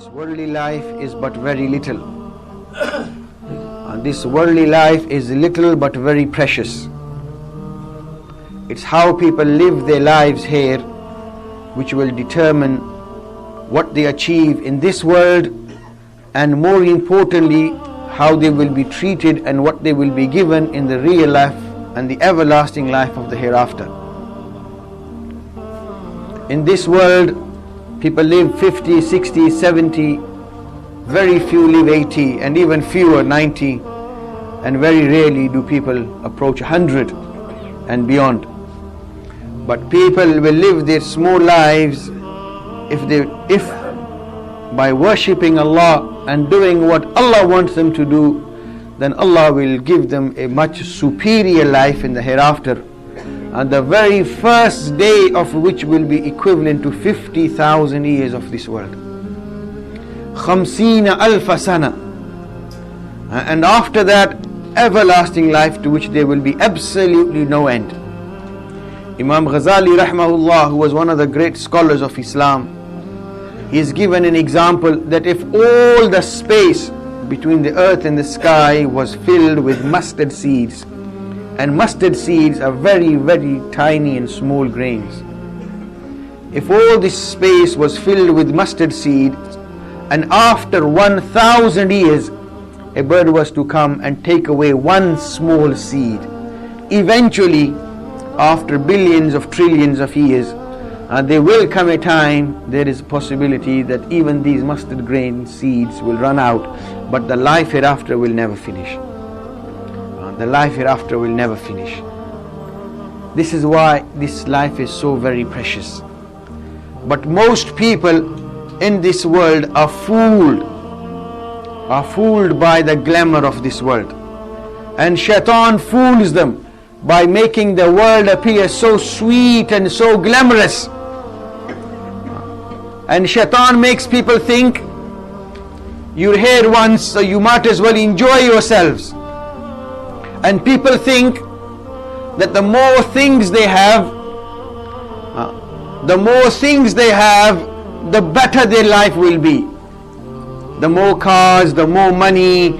This worldly life is but very little. This worldly life is little but very precious. It's how people live their lives here which will determine what they achieve in this world, and more importantly, how they will be treated and what they will be given in the real life and the everlasting life of the hereafter. In this world, people live 50, 60, 70, very few live 80, and even fewer 90, and very rarely do people approach 100 and beyond. But people will live their small lives if by worshipping Allah and doing what Allah wants them to do, then Allah will give them a much superior life in the hereafter, and the very first day of which will be equivalent to 50,000 years of this world. 50,000 sana. And after that, everlasting life to which there will be absolutely no end. Imam Ghazali rahmahullah, who was one of the great scholars of Islam, he is given an example that if all the space between the earth and the sky was filled with mustard seeds, and mustard seeds are very, very tiny and small grains. If all this space was filled with mustard seeds, and after 1,000 years a bird was to come and take away one small seed, eventually after billions of trillions of years, there will come a time, there is a possibility that even these mustard grain seeds will run out, but the life hereafter will never finish. The life hereafter will never finish. This is why this life is so very precious. But most people in this world are fooled by the glamour of this world. And Shaitan fools them by making the world appear so sweet and so glamorous. And Shaitan makes people think, you're here once, so you might as well enjoy yourselves. And people think that the more things they have, the better their life will be. The more cars, the more money,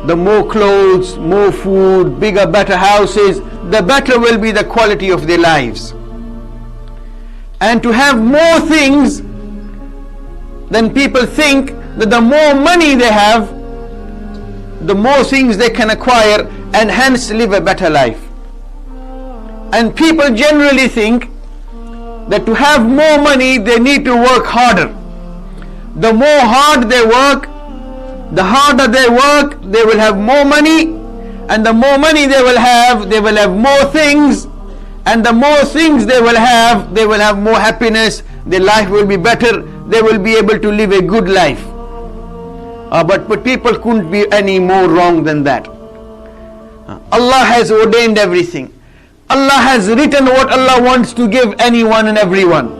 the more clothes, more food, bigger, better houses, the better will be the quality of their lives. And to have more things, then people think that the more money they have, the more things they can acquire, and hence live a better life. And people generally think that to have more money they need to work harder. The more hard they work, the harder they work, they will have more money, and the more money they will have more things, and the more things they will have more happiness, their life will be better, they will be able to live a good life. But people couldn't be any more wrong than that. Allah has ordained everything. Allah has written what Allah wants to give anyone and everyone.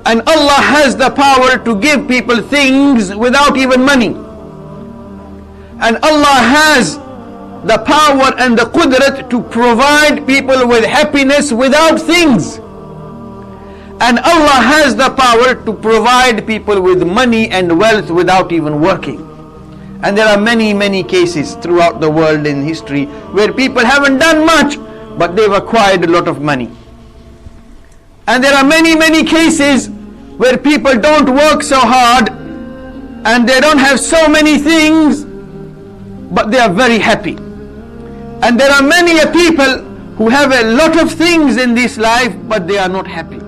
And Allah has the power to give people things without even money. And Allah has the power and the qudrat to provide people with happiness without things. And Allah has the power to provide people with money and wealth without even working. And there are many, many cases throughout the world in history where people haven't done much, but they've acquired a lot of money. And there are many, many cases where people don't work so hard and they don't have so many things, but they are very happy. And there are many people who have a lot of things in this life, but they are not happy.